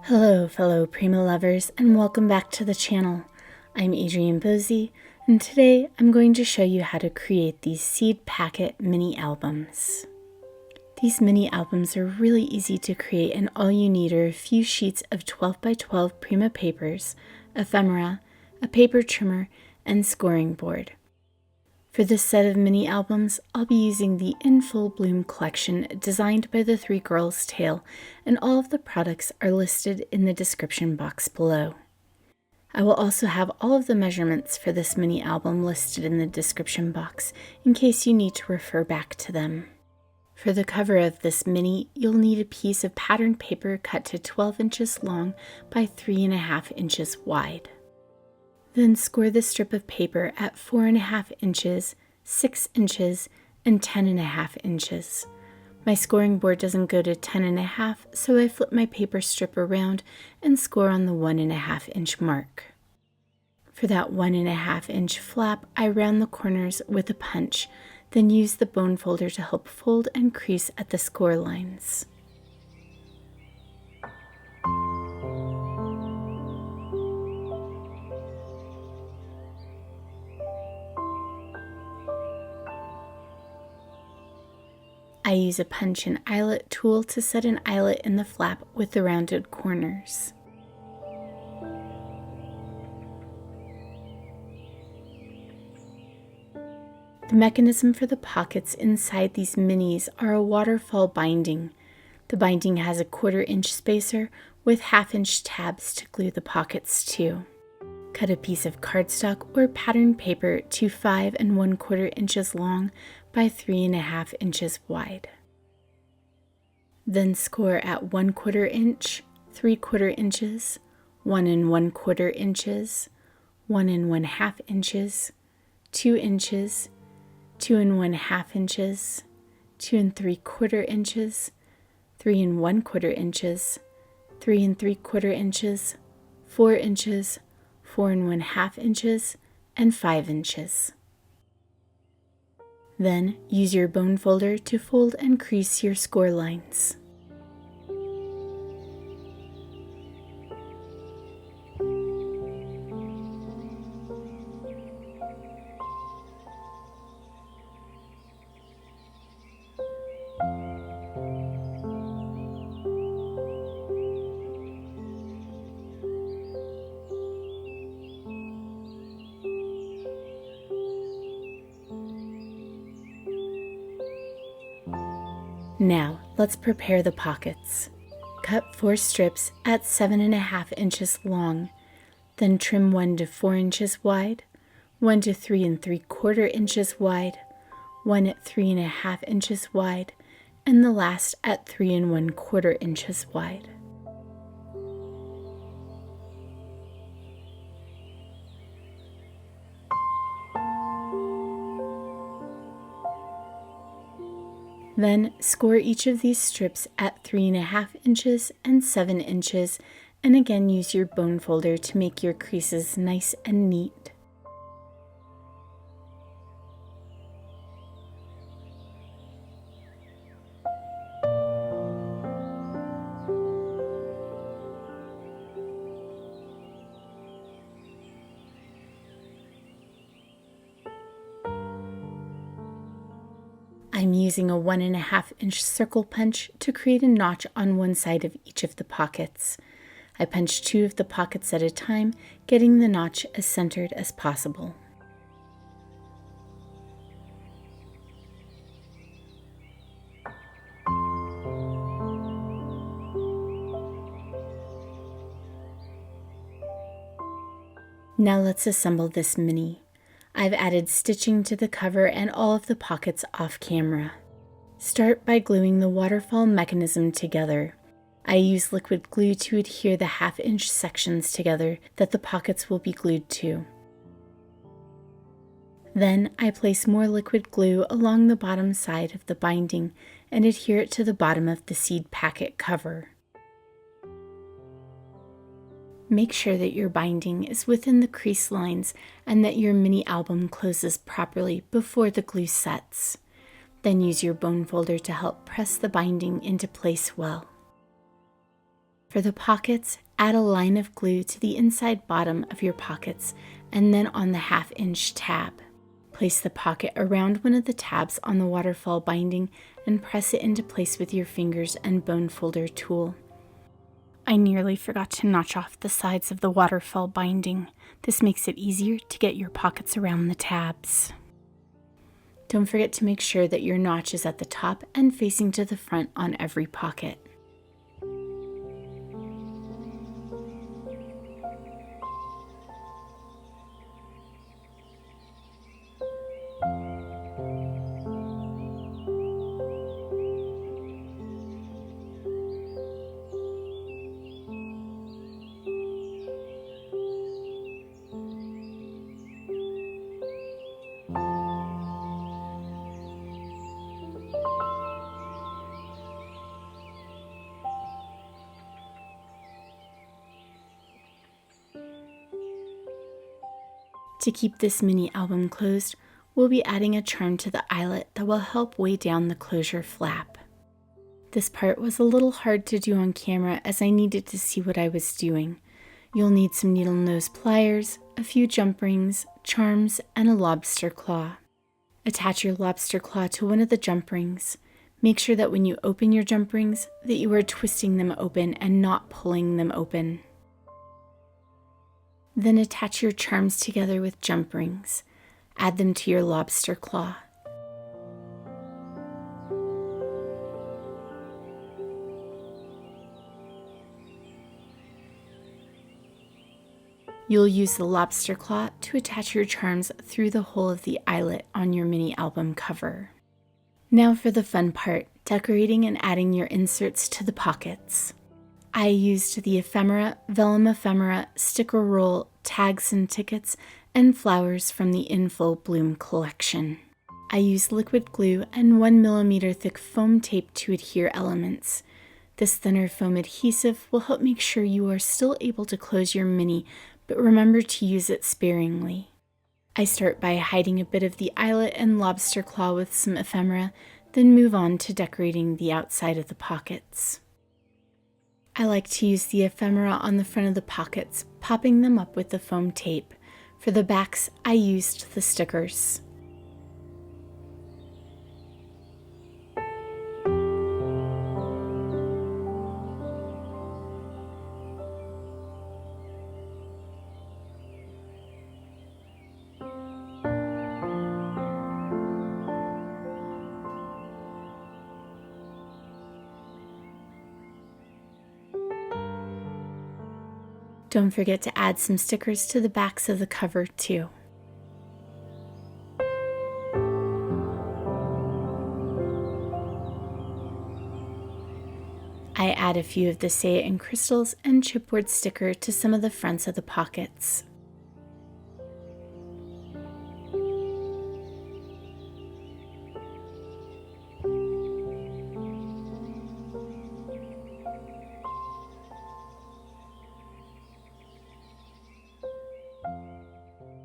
Hello fellow Prima lovers and welcome back to the channel. I'm Adrienne Boese and today I'm going to show you how to create these seed packet mini albums. These mini albums are really easy to create and all you need are a few sheets of 12 by 12 Prima papers, ephemera, a paper trimmer, and scoring board. For this set of mini albums, I'll be using the In Full Bloom collection designed by the Three Girls Tale, and all of the products are listed in the description box below. I will also have all of the measurements for this mini album listed in the description box in case you need to refer back to them. For the cover of this mini, you'll need a piece of patterned paper cut to 12 inches long by 3.5 inches wide. Then score the strip of paper at 4.5 inches, 6 inches, and 10.5 inches. My scoring board doesn't go to 10.5, so I flip my paper strip around and score on the 1.5 inch mark. For that 1.5 inch flap, I round the corners with a punch, then use the bone folder to help fold and crease at the score lines. I use a punch and eyelet tool to set an eyelet in the flap with the rounded corners. The mechanism for the pockets inside these minis are a waterfall binding. The binding has a 1/4 inch spacer with 1/2 inch tabs to glue the pockets to. Cut a piece of cardstock or patterned paper to 5 1/4 inches long by 3.5 inches wide. Then score at 1/4 inch, 3/4 inches, 1 1/4 inches, 1 1/2 inches, 2 inches, 2 1/2 inches, 2 3/4 inches, 3 1/4 inches, 3 3/4 inches, 4 inches, 4 1/2 inches, and 5 inches. Then use your bone folder to fold and crease your score lines. Now, let's prepare the pockets. Cut 4 strips at 7.5 inches long, then trim 1 to 4 inches wide, 1 to 3 3/4 inches wide, 1 at 3.5 inches wide, and the last at 3 1/4 inches wide. Then score each of these strips at 3.5 inches and 7 inches, and again use your bone folder to make your creases nice and neat. I'm using a 1.5 inch circle punch to create a notch on one side of each of the pockets. I punch 2 of the pockets at a time, getting the notch as centered as possible. Now let's assemble this mini. I've added stitching to the cover and all of the pockets off camera. Start by gluing the waterfall mechanism together. I use liquid glue to adhere the 1/2 inch sections together that the pockets will be glued to. Then I place more liquid glue along the bottom side of the binding and adhere it to the bottom of the seed packet cover. Make sure that your binding is within the crease lines and that your mini album closes properly before the glue sets. Then use your bone folder to help press the binding into place well. For the pockets, add a line of glue to the inside bottom of your pockets and then on the 1/2-inch tab. Place the pocket around one of the tabs on the waterfall binding and press it into place with your fingers and bone folder tool. I nearly forgot to notch off the sides of the waterfall binding. This makes it easier to get your pockets around the tabs. Don't forget to make sure that your notch is at the top and facing to the front on every pocket. To keep this mini album closed, we'll be adding a charm to the eyelet that will help weigh down the closure flap. This part was a little hard to do on camera as I needed to see what I was doing. You'll need some needle nose pliers, a few jump rings, charms, and a lobster claw. Attach your lobster claw to one of the jump rings. Make sure that when you open your jump rings that you are twisting them open and not pulling them open. Then attach your charms together with jump rings. Add them to your lobster claw. You'll use the lobster claw to attach your charms through the hole of the eyelet on your mini album cover. Now for the fun part, decorating and adding your inserts to the pockets. I used the vellum ephemera, sticker roll, tags and tickets, and flowers from the In Full Bloom collection. I used liquid glue and 1mm thick foam tape to adhere elements. This thinner foam adhesive will help make sure you are still able to close your mini, but remember to use it sparingly. I start by hiding a bit of the eyelet and lobster claw with some ephemera, then move on to decorating the outside of the pockets. I like to use the ephemera on the front of the pockets, popping them up with the foam tape. For the backs, I used the stickers. Don't forget to add some stickers to the backs of the cover too. I add a few of the Say It in crystals and chipboard sticker to some of the fronts of the pockets.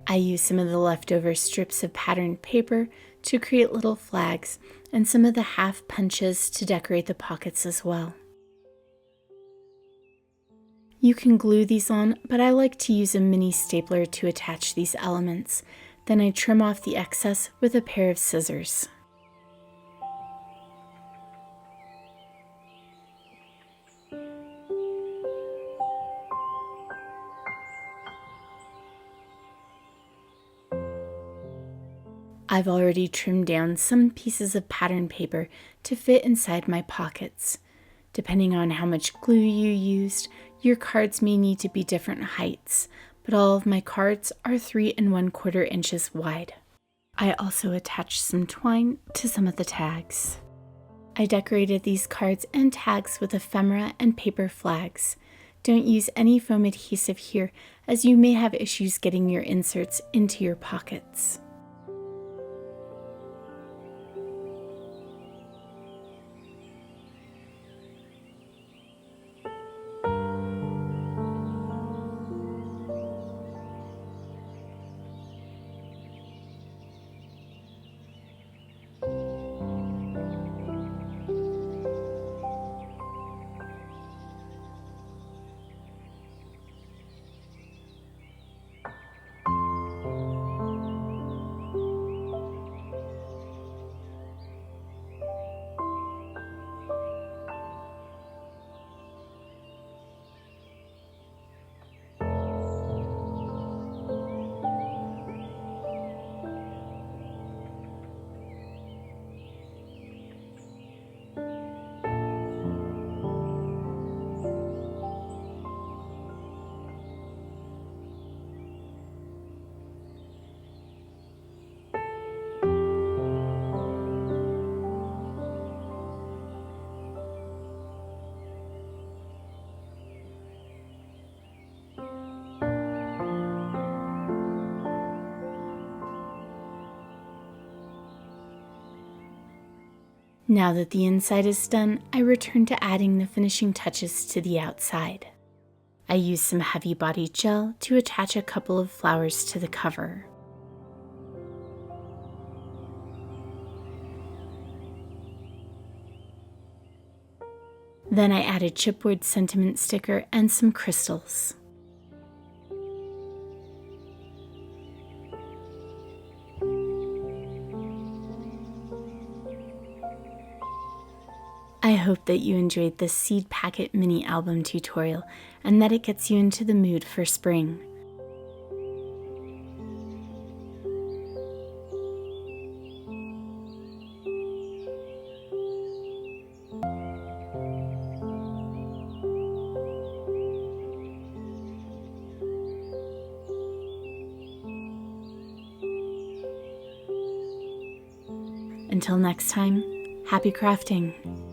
I use some of the leftover strips of patterned paper to create little flags and some of the half punches to decorate the pockets as well. You can glue these on, but I like to use a mini stapler to attach these elements. Then I trim off the excess with a pair of scissors. I've already trimmed down some pieces of pattern paper to fit inside my pockets. Depending on how much glue you used, your cards may need to be different heights, but all of my cards are 3 1/4 inches wide. I also attached some twine to some of the tags. I decorated these cards and tags with ephemera and paper flags. Don't use any foam adhesive here, as you may have issues getting your inserts into your pockets. Now that the inside is done, I return to adding the finishing touches to the outside. I use some heavy body gel to attach a couple of flowers to the cover. Then I add a chipboard sentiment sticker and some crystals. I hope that you enjoyed this seed packet mini album tutorial and that it gets you into the mood for spring. Until next time, happy crafting!